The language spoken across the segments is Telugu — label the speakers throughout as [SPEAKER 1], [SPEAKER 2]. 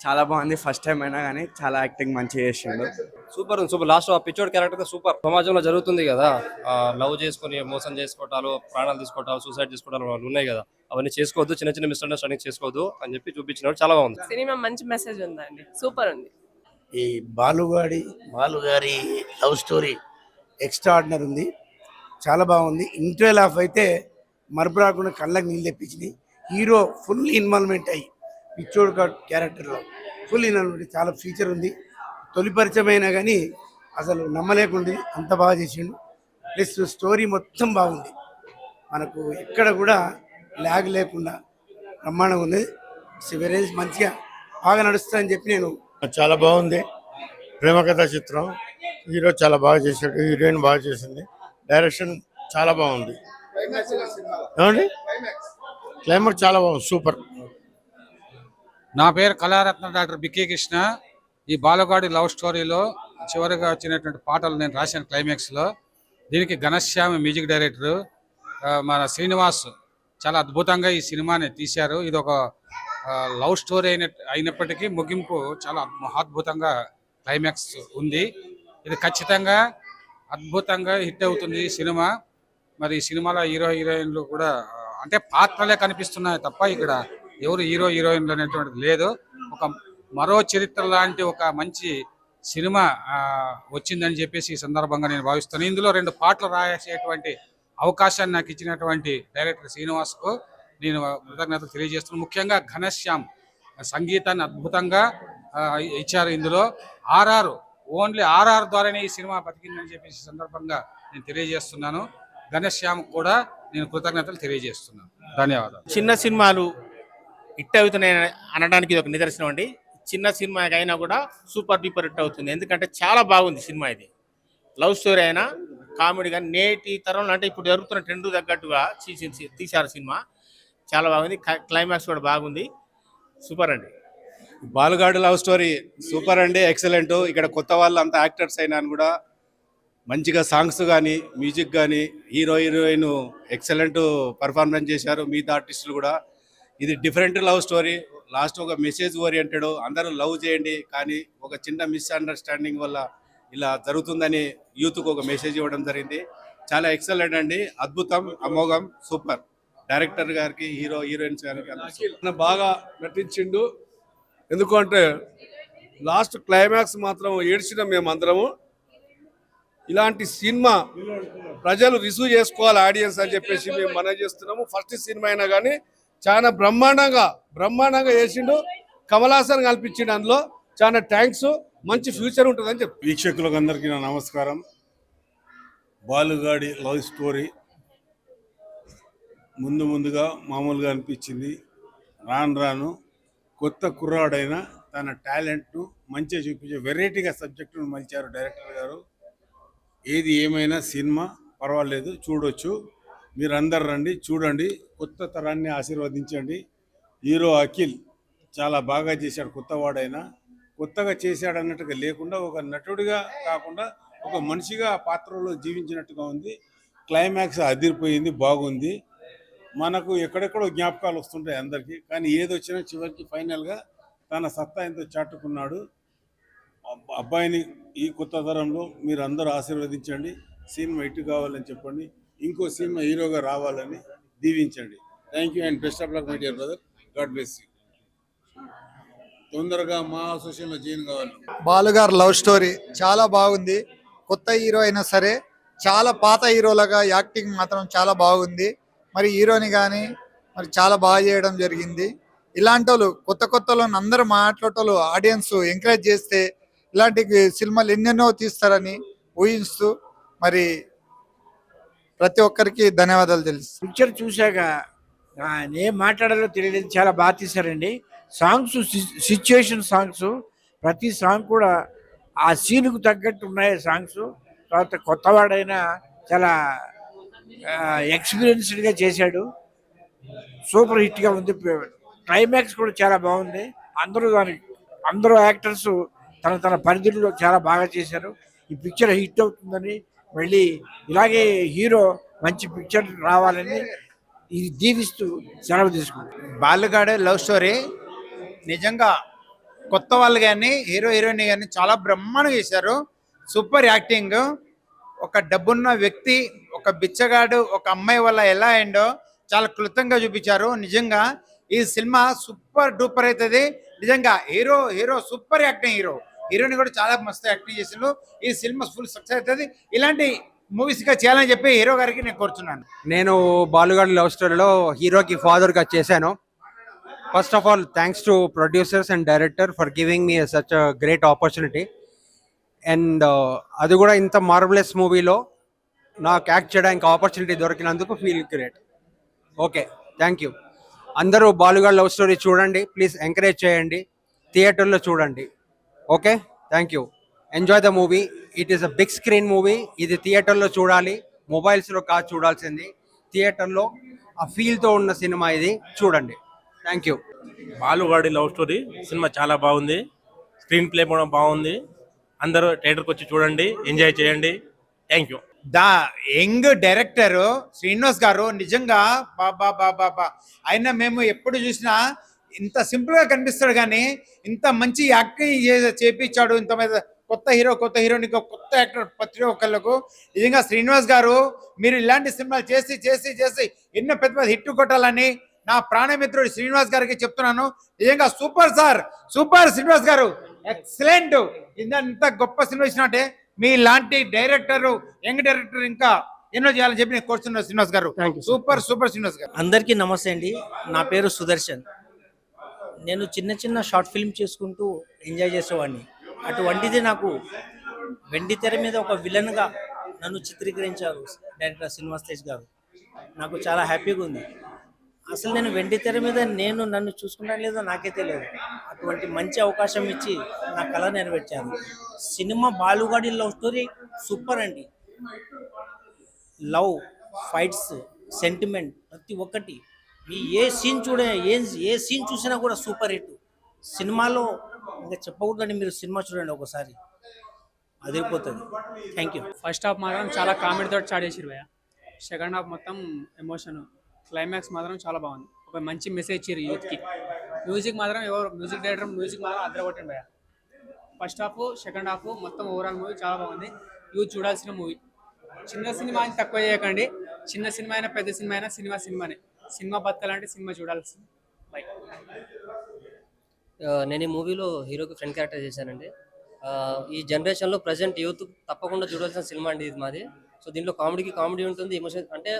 [SPEAKER 1] చాలా బాగుంది. ఫస్ట్ టైం అయినా కానీ చాలా యాక్టింగ్ మంచిగా చేసిండు.
[SPEAKER 2] సూపర్ ఉంది, సూపర్. లాస్ట్ ఆ పిచ్చోడ్ క్యారెక్టర్ సూపర్. సమాజంలో జరుగుతుంది కదా, లవ్ చేసుకుని మోసం చేసుకోవటాలు, ప్రాణాలు తీసుకోవటాలు, సూసైడ్ చేసుకోవటాలు వాళ్ళు ఉన్నాయి కదా, అవన్నీ చేసుకోవద్దు, చిన్న చిన్న మిస్అండర్స్టాండింగ్ చేసుకోవద్దు అని చెప్పి చూపించినాడు. చాలా బాగుంది
[SPEAKER 3] సినిమా. మంచి మెసేజ్ ఉందండి, సూపర్ ఉంది.
[SPEAKER 4] ఈ బాలుగారి లవ్ స్టోరీ ఎక్స్ట్రాడినరీ ఉంది, చాలా బాగుంది. ఇంటర్వెల్ ఆఫ్ అయితే మరపు రాకుండా కళ్ళకి నీళ్ళు తెప్పించింది. హీరో ఫుల్ ఇన్వాల్వ్మెంట్ అయ్యి పిచ్చోడు క్యారెక్టర్లో ఫుల్ ఇన్వాల్వ్మెంట్, చాలా ఫీచర్ ఉంది. తొలి పరిచయం అయినా కానీ అసలు నమ్మలేకుండా అంత బాగా చేసిండు. ప్లస్ స్టోరీ మొత్తం బాగుంది, మనకు ఎక్కడ కూడా ల్యాగ్ లేకుండా బ్రహ్మాండంగా ఉంది. సివరేజ్ మంచిగా బాగా నడుస్తుందని చెప్పి నేను
[SPEAKER 5] చాలా బాగుంది. ప్రేమ కథా చిత్రం. హీరో చాలా బాగా చేశాడు, హీరోయిన్ బాగా చేసింది, డైరెక్షన్ చాలా బాగుంది. ఏమండి క్లైమాక్స్ చాలా బాగుంది, సూపర్.
[SPEAKER 6] నా పేరు కళారత్న డాక్టర్ బికే కృష్ణ. ఈ బాలగాడి లవ్ స్టోరీలో చివరిగా వచ్చినటువంటి పాటలు నేను రాశాను క్లైమాక్స్లో. దీనికి ఘనశ్యామ్ మ్యూజిక్ డైరెక్టర్, మన శ్రీనివాస్ చాలా అద్భుతంగా ఈ సినిమాని తీశారు. ఇది ఒక లవ్ స్టోరీ అయినప్పటికీ ముగింపు చాలా మహాద్భుతంగా క్లైమాక్స్ ఉంది. ఇది ఖచ్చితంగా అద్భుతంగా హిట్ అవుతుంది ఈ సినిమా. మరి ఈ సినిమాలో హీరో హీరోయిన్లు కూడా అంటే పాత్రలే కనిపిస్తున్నాయి తప్ప ఇక్కడ ఎవరు హీరో హీరోయిన్లు అనేటువంటిది లేదు. ఒక మరో చరిత్ర లాంటి ఒక మంచి సినిమా వచ్చిందని చెప్పేసి ఈ సందర్భంగా నేను భావిస్తాను. ఇందులో 2 పాటలు రాసేటువంటి అవకాశాన్ని నాకు ఇచ్చినటువంటి డైరెక్టర్ శ్రీనివాస్కు నేను కృతజ్ఞతలు తెలియజేస్తున్నాను. ముఖ్యంగా ఘనశ్యామ్ సంగీతాన్ని అద్భుతంగా ఇచ్చారు. ఇందులో ఓన్లీ ఆర్ఆర్ ద్వారానే ఈ సినిమా బతికిందని చెప్పేసి సందర్భంగా నేను తెలియజేస్తున్నాను. ఘనశ్యామ్ కూడా నేను కృతజ్ఞతలు తెలియజేస్తున్నాను. ధన్యవాదాలు.
[SPEAKER 7] చిన్న సినిమాలు హిట్ అవుతున్నాయి అనడానికి ఇది ఒక నిదర్శనం అండి. చిన్న సినిమాకి అయినా కూడా సూపర్ డూపర్ హిట్ అవుతుంది, ఎందుకంటే చాలా బాగుంది సినిమా. ఇది లవ్ స్టోరీ అయినా కామెడీ కానీ నేటి తరంలో అంటే ఇప్పుడు జరుగుతున్న ట్రెండ్ తగ్గట్టుగా తీశారు సినిమా. చాలా బాగుంది, క్లైమాక్స్ కూడా బాగుంది, సూపర్ అండి.
[SPEAKER 8] బాలుగాడు లవ్ స్టోరీ సూపర్ అండి, ఎక్సలెంట్. ఇక్కడ కొత్త వాళ్ళు అంత యాక్టర్స్ అయినా కూడా మంచిగా సాంగ్స్ కానీ మ్యూజిక్ కానీ హీరో హీరోయిన్ ఎక్సలెంట్ పర్ఫార్మెన్స్ చేశారు. మిగతా ఆర్టిస్టులు కూడా. ఇది డిఫరెంట్ లవ్ స్టోరీ. లాస్ట్ ఒక మెసేజ్ ఓరియంటెడ్, అందరూ లవ్ చేయండి కానీ ఒక చిన్న మిస్అండర్స్టాండింగ్ వల్ల ఇలా జరుగుతుందని యూత్కు ఒక మెసేజ్ ఇవ్వడం జరిగింది. చాలా ఎక్సలెంట్ అండి, అద్భుతం, అమోఘం, సూపర్. డైరెక్టర్ గారికి, హీరో హీరోయిన్స్ గారికి
[SPEAKER 9] బాగా నటించిండు. ఎందుకంటే లాస్ట్ క్లైమాక్స్ మాత్రం ఏడ్చినాం మేమందరము. ఇలాంటి సినిమా ప్రజలు రిసీవ్ చేసుకోవాలి ఆడియన్స్ అని చెప్పేసి మేము మనం చేస్తున్నాము. ఫస్ట్ సినిమా అయినా కానీ చాలా బ్రహ్మాండంగా చేసిండు. కమల్ హాసన్ కల్పించిండు అందులో. చాలా థ్యాంక్స్, మంచి ఫ్యూచర్ ఉంటుందని చెప్పి.
[SPEAKER 5] వీక్షకులకు అందరికీ నా నమస్కారం. బాలుగాడి లవ్ స్టోరీ ముందుగా మామూలుగా అనిపించింది. రాను కొత్త కుర్రాడైన తన టాలెంట్ను మంచిగా చూపించే వెరైటీగా సబ్జెక్టును మలిచారు డైరెక్టర్ గారు. ఏది ఏమైనా సినిమా పర్వాలేదు, చూడొచ్చు. మీరందరు రండి, చూడండి, కొత్త తరాన్ని ఆశీర్వదించండి. హీరో అఖిల్ చాలా బాగా చేశాడు. కొత్తవాడైనా కొత్తగా చేశాడు అన్నట్టుగా లేకుండా ఒక నటుడిగా కాకుండా ఒక మనిషిగా ఆ పాత్రలో జీవించినట్టుగా ఉంది. క్లైమాక్స్ అదిరిపోయింది, బాగుంది. మనకు ఎక్కడెక్కడో జ్ఞాపకాలు వస్తుంటాయి అందరికీ, కానీ ఏదొచ్చినా చివరికి ఫైనల్గా తన సత్తా ఎంతో చాటుకున్నాడు. అబ్బాయిని ఈ కొత్త తరంలో మీరు అందరూ ఆశీర్వదించండి. సినిమా హిట్ కావాలని చెప్పండి, ఇంకో సినిమా హీరోగా రావాలని దీవించండి. Thank you and best of luck my dear brother. God bless you. తొందరగా మా అసోసియేషన్లో జాయిన్ కావాలి.
[SPEAKER 10] బాలుగారు లవ్ స్టోరీ చాలా బాగుంది. కొత్త హీరో అయినా సరే చాలా పాత హీరోలుగా యాక్టింగ్ మాత్రం చాలా బాగుంది. మరి హీరోని కానీ మరి చాలా బాగా చేయడం జరిగింది. ఇలాంటి వాళ్ళు కొత్తలో అందరూ మాట్లాడేటోళ్ళు ఆడియన్స్ ఎంకరేజ్ చేస్తే ఇలాంటి సినిమాలు ఎన్నెన్నో తీస్తారని ఊహిస్తూ మరి ప్రతి ఒక్కరికి ధన్యవాదాలు తెలుసు.
[SPEAKER 11] పిక్చర్ చూశాక ఏం మాట్లాడాలో తెలియలేదు, చాలా బాగా తీశారండి. సాంగ్స్, సిచ్యుయేషన్ సాంగ్స్, ప్రతి సాంగ్ కూడా ఆ సీన్కు తగ్గట్టు ఉన్నాయి సాంగ్స్. తర్వాత కొత్తవాడైనా చాలా ఎక్స్పీరియన్స్డ్గా చేశాడు, సూపర్ హిట్గా ఉంది. క్లైమాక్స్ కూడా చాలా బాగుంది. అందరూ యాక్టర్స్ తన పరిధిలో చాలా బాగా చేశారు. ఈ పిక్చర్ హిట్ అవుతుందని, మళ్ళీ ఇలాగే హీరో మంచి పిక్చర్ రావాలని దీవిస్తూ సెలవు తీసుకుంటాం.
[SPEAKER 7] బాలుగాడే లవ్ స్టోరీ నిజంగా
[SPEAKER 10] కొత్త వాళ్ళు కానీ హీరో హీరోయిన్ కానీ చాలా బ్రహ్మాండంగా చేశారు. Super acting. ఒక డబ్బున్న వ్యక్తి, ఒక బిచ్చగాడు, ఒక అమ్మాయి వల్ల ఎలా అయిందో చాలా క్లుప్తంగా చూపించారు. నిజంగా ఈ సినిమా సూపర్ డూపర్ అవుతుంది. నిజంగా హీరో సూపర్ యాక్టింగ్. హీరోని కూడా చాలా మస్తు యాక్టింగ్ చేసిండు. ఈ సినిమా ఫుల్ సక్సెస్ అవుతుంది. ఇలాంటి మూవీస్గా చేయాలని చెప్పి హీరో గారికి నేను కోరుతున్నాను.
[SPEAKER 1] నేను బాలుగాడి లవ్ స్టోరీలో హీరోకి ఫాదర్గా చేశాను. First of all thanks to producers and director for giving me such a great opportunity. And అది కూడా ఇంత మార్వలెస్ మూవీలో నాకు యాక్ట్ చేయడానికి ఆపర్చునిటీ దొరికినందుకు feel great. Okay, thank you. అందరూ బాలుగాడి లవ్ స్టోరీ చూడండి, ప్లీజ్ ఎంకరేజ్ చేయండి, థియేటర్లో చూడండి. Okay, thank you. Enjoy the movie. It is a big screen movie. ఇది థియేటర్లో చూడాలి, మొబైల్స్లో కాదు చూడాల్సింది. థియేటర్లో ఆ ఫీల్తో ఉన్న సినిమా ఇది, చూడండి. Thank you.
[SPEAKER 7] బాలుగాడి లవ్ స్టోరీ సినిమా చాలా బాగుంది. స్క్రీన్ ప్లే కూడా బాగుంది. అందరూ థియేటర్కి వచ్చి చూడండి, ఎంజాయ్ చేయండి. Thank you.
[SPEAKER 10] The young director Srinivas గారు నిజంగా బాబా బాబా. ఆయన మేము ఎప్పుడు చూసినా ఇంత సింపుల్ గా కనిపిస్తాడు కానీ ఇంత మంచి యాక్టింగ్ చేపించాడు. ఇంత మీద కొత్త హీరోని కొత్త యాక్టర్ ప్రతి ఒక్కళ్ళకు. నిజంగా శ్రీనివాస్ గారు మీరు ఇలాంటి సినిమాలు చేసి చేసి చేసి ఎన్నో పెద్ద పెద్ద హిట్ కొట్టాలని నా ప్రాణమిత్రుడు శ్రీనివాస్ గారికి చెప్తున్నాను. నిజంగా సూపర్ సార్, సూపర్ శ్రీనివాస్ గారు, ఎక్సలెంట్. ఇంత గొప్ప సినిమా ఇచ్చినట్టే మీ లాంటి డైరెక్టర్, యంగ్ డైరెక్టర్ ఇంకా ఎన్నో చేయాలని చెప్పి నేను కోరుతున్నాను శ్రీనివాస్ గారు. సూపర్ శ్రీనివాస్ గారు.
[SPEAKER 12] అందరికీ నమస్తే అండి. నా పేరు సుదర్శన్. నేను చిన్న షార్ట్ ఫిల్మ్ చేసుకుంటూ ఎంజాయ్ చేసేవాడిని. అటువంటిది నాకు వెండి తెర మీద ఒక విలన్గా నన్ను చిత్రీకరించారు డైరెక్టర్ శ్రీనివాస్ తేజ్ గారు. నాకు చాలా హ్యాపీగా ఉంది. అసలు నేను వెండి తెర మీద నన్ను చూసుకున్నా లేదో నాకే తెలియదు. అటువంటి మంచి అవకాశం ఇచ్చి నా కళ నెరవేర్చాను. సినిమా బాలుగాడి లవ్ స్టోరీ సూపర్ అండి. లవ్, ఫైట్స్, సెంటిమెంట్ ప్రతి ఒక్కటి మీ ఏ సీన్ చూసినా కూడా సూపర్ హిట్. సినిమాలో ఇంకా చెప్పకూడదండి, మీరు సినిమా చూడండి ఒకసారి, అదిరిపోతుంది. Thank you.
[SPEAKER 13] ఫస్ట్ హాఫ్ మాత్రం చాలా కామెడీతో స్టార్ట్ చేసిరు భయ్య. సెకండ్ హాఫ్ మొత్తం ఎమోషన్, క్లైమాక్స్ మాత్రం చాలా బాగుంది. ఒక మంచి మెసేజ్ ఇచ్చారు యూత్కి. మ్యూజిక్ మాత్రం మ్యూజిక్ డైరెక్టర్ మాత్రం అద్దరగొట్టండి భయ్య. ఫస్ట్ హాఫ్, సెకండ్ హాఫ్ మొత్తం ఓవరాల్ మూవీ చాలా బాగుంది. యూత్ చూడాల్సిన మూవీ. చిన్న సినిమా అని తక్కువ చేయకండి. చిన్న సినిమా అయినా పెద్ద సినిమా అయినా సినిమానే. సినిమా బతకాలంటే సినిమా చూడాల్సింది. బై.
[SPEAKER 2] నేను ఈ మూవీలో హీరోకి ఫ్రెండ్ క్యారెక్టర్ చేశానండి. ఈ జనరేషన్లో ప్రజెంట్ యూత్ తప్పకుండా చూడాల్సిన సినిమా అండి ఇది మాది. సో దీంట్లో కామెడీ ఉంటుంది, ఎమోషన్ అంటే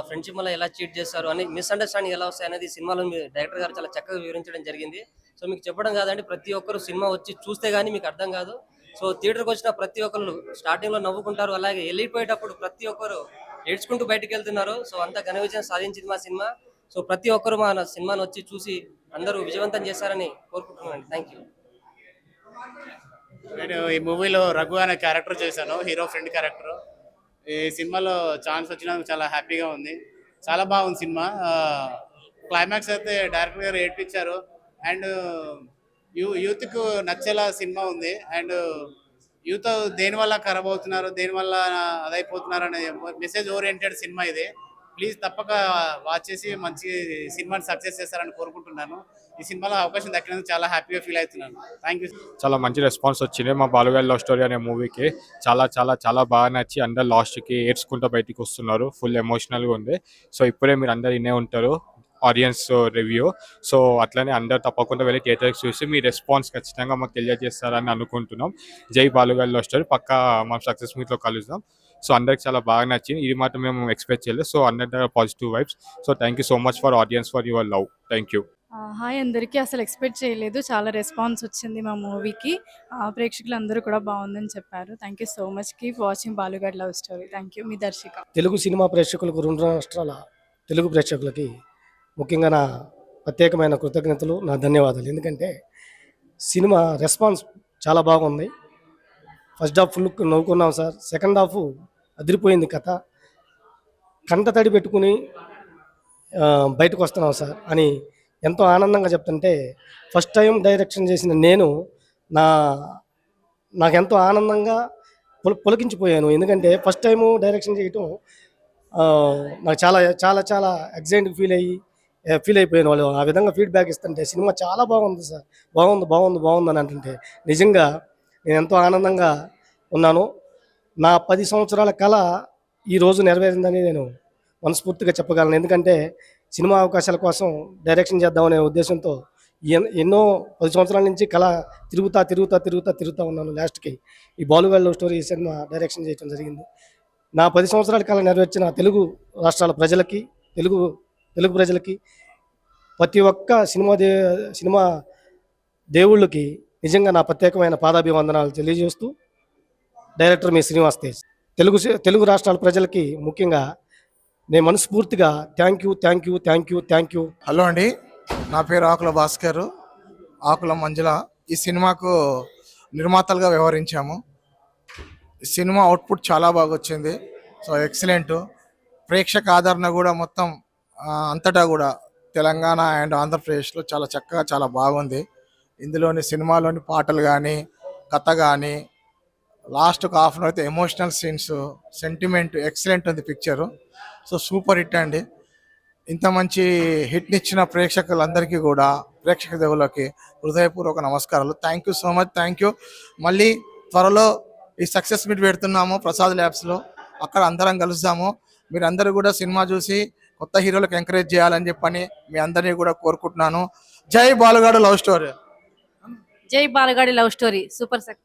[SPEAKER 2] ఫ్రెండ్షిప్ వల్ల ఎలా చీట్ చేస్తారు అని, మిస్అండర్స్టాండింగ్ ఎలా వస్తాయి అనేది సినిమాలో డైరెక్టర్ గారు చాలా చక్కగా వివరించడం జరిగింది. సో మీకు చెప్పడం కాదండి, ప్రతి ఒక్కరు సినిమా వచ్చి చూస్తే కానీ మీకు అర్థం కాదు. సో థియేటర్కి వచ్చిన ప్రతి ఒక్కరు స్టార్టింగ్లో నవ్వుకుంటారు, అలాగే వెళ్ళిపోయేటప్పుడు ప్రతి ఒక్కరు ఏడ్చుకుంటూ బయటకు వెళ్తున్నారు. సో అంత ఘన విజయం సాధించింది మా సినిమా. సో ప్రతి ఒక్కరు మా సినిమాను వచ్చి చూసి అందరూ విజయవంతం చేశారని కోరుకుంటున్నాను. Thank you.
[SPEAKER 7] నేను ఈ మూవీలో రఘు అనే క్యారెక్టర్ చేశాను, హీరో ఫ్రెండ్ క్యారెక్టర్. ఈ సినిమాలో ఛాన్స్ వచ్చినందుకు చాలా హ్యాపీగా ఉంది. చాలా బాగుంది సినిమా. క్లైమాక్స్ అయితే డైరెక్టర్ గారు ఏడ్పించారు. అండ్ యూత్కు నచ్చేలా సినిమా ఉంది. అండ్ యూత్ దేనివల్ల ఖరాబ్ అవుతున్నారు, దేనివల్ల అదైపోతున్నారు అనే మెసేజ్ ఓరియంటెడ్ సినిమా ఇది. ప్లీజ్ తప్పక వాచ్ చేసి మంచి సినిమాని సక్సెస్ చేస్తారని కోరుకుంటున్నాను. ఈ సినిమాలో అవకాశం దక్కినందుకు చాలా హ్యాపీగా ఫీల్ అవుతున్నాను. Thank you.
[SPEAKER 14] చాలా మంచి రెస్పాన్స్ వచ్చింది మా బాలుగాడి లవ్ స్టోరీ అనే మూవీకి. చాలా చాలా చాలా బాగా నచ్చి అందరు లాస్ట్కి ఏడ్చుకుంటూ బయటికి వస్తున్నారు. ఫుల్ ఎమోషనల్గా ఉంది. సో ఇప్పుడే మీరు అందరు వినే ఉంటారు ఆడియన్స్ రివ్యూ. సో అట్లనే అందరు తప్పకుండా వెళ్ళి థియేటర్కి చూసి మీ రెస్పాన్స్ ఖచ్చితంగా మాకు తెలియజేస్తారని అనుకుంటున్నాం. జై బాలుగాడి లవ్ స్టోరీ. పక్కా మా సక్సెస్ మీట్లో కలుద్దాం. సో అందరికి చాలా బాగా నచ్చింది. ఇది మాత్రం మేము ఎక్స్పెక్ట్ చేయలేదు. సో అందరి దగ్గర positive vibes. So thank you so much for audience for your love. Thank you.
[SPEAKER 15] Hi అందరికీ. అసలు ఎక్స్పెక్ట్ చేయలేదు, చాలా రెస్పాన్స్ వచ్చింది మా మూవీకి. ప్రేక్షకులు అందరూ కూడా బాగుందని చెప్పారు. Thank you so much. Keep watching బాలుగాడి లవ్ స్టోరీ. Thank you. మీ దర్శిక.
[SPEAKER 16] తెలుగు సినిమా ప్రేక్షకులకు, 2 రాష్ట్రాల తెలుగు ప్రేక్షకులకి ముఖ్యంగా నా ప్రత్యేకమైన కృతజ్ఞతలు, నా ధన్యవాదాలు. ఎందుకంటే సినిమా రెస్పాన్స్ చాలా బాగుంది. ఫస్ట్ హాఫ్ ఫుల్ నవ్వుకున్నాం సార్. సెకండ్ హాఫ్ అదిరిపోయింది కథ. కంట తడి పెట్టుకుని బయటకు వస్తున్నాం సార్ అని ఎంతో ఆనందంగా చెప్తుంటే, ఫస్ట్ టైం డైరెక్షన్ చేసిన నేను నాకెంతో ఆనందంగా పులకించిపోయాను. ఎందుకంటే ఫస్ట్ టైము డైరెక్షన్ చేయటం నాకు చాలా చాలా చాలా ఎగ్జైట్గా ఫీల్ అయ్యి ఫీల్ అయిపోయిన వాళ్ళు ఆ విధంగా ఫీడ్బ్యాక్ ఇస్తుంటే సినిమా చాలా బాగుంది సార్, బాగుంది బాగుంది బాగుంది అని అంటుంటే నిజంగా నేను ఎంతో ఆనందంగా ఉన్నాను. నా 10 సంవత్సరాల కళ ఈరోజు నెరవేరిందని నేను మనస్ఫూర్తిగా చెప్పగలను. ఎందుకంటే సినిమా అవకాశాల కోసం డైరెక్షన్ చేద్దామనే ఉద్దేశంతో ఎన్నో 10 సంవత్సరాల నుంచి కళ తిరుగుతా ఉన్నాను. లాస్ట్కి ఈ బాలుగాడి లవ్ స్టోరీ సినిమా డైరెక్షన్ చేయడం జరిగింది. నా 10 సంవత్సరాల కళ నెరవేర్చిన తెలుగు రాష్ట్రాల ప్రజలకి, తెలుగు ప్రజలకి, ప్రతి ఒక్క సినిమా దేవుళ్ళకి నిజంగా నా ప్రత్యేకమైన పాదాభివందనాలు తెలియజేస్తూ, డైరెక్టర్ మీ శ్రీనివాస్ తేజ్, తెలుగు రాష్ట్రాల ప్రజలకి ముఖ్యంగా నేను మనస్ఫూర్తిగా థ్యాంక్ యూ.
[SPEAKER 17] హలో అండి, నా పేరు ఆకుల భాస్కర్, ఆకుల మంజుల. ఈ సినిమాకు నిర్మాతలుగా వ్యవహరించాము. ఈ సినిమా అవుట్పుట్ చాలా బాగా వచ్చింది. So excellent. ప్రేక్షక ఆదరణ కూడా మొత్తం అంతటా కూడా తెలంగాణ అండ్ ఆంధ్రప్రదేశ్లో చాలా చక్కగా చాలా బాగుంది. ఇందులోని సినిమాలోని పాటలు కానీ, కథ కానీ, లాస్ట్కి హాఫ్ అన్ అవర్ అయితే ఎమోషనల్ సీన్స్, సెంటిమెంట్ ఎక్సలెంట్ ఉంది పిక్చరు. సో సూపర్ హిట్ అండి. ఇంత మంచి హిట్ని ఇచ్చిన ప్రేక్షకులందరికీ కూడా, ప్రేక్షక దేవుళ్ళకి హృదయపూర్వక నమస్కారాలు. Thank you so much. Thank you. మళ్ళీ త్వరలో ఈ సక్సెస్ మీట్ పెడుతున్నాము ప్రసాద్ ల్యాబ్స్లో, అక్కడ అందరం కలుస్తాము. మీరందరూ కూడా సినిమా చూసి కొత్త హీరోలకు ఎంకరేజ్ చేయాలని చెప్పని మీ అందరినీ కూడా కోరుకుంటున్నాను. జై బాలుగాడు లవ్ స్టోరీ.
[SPEAKER 15] జై బాలుగాడి లవ్ స్టోరీ సూపర్ సక్సెస్.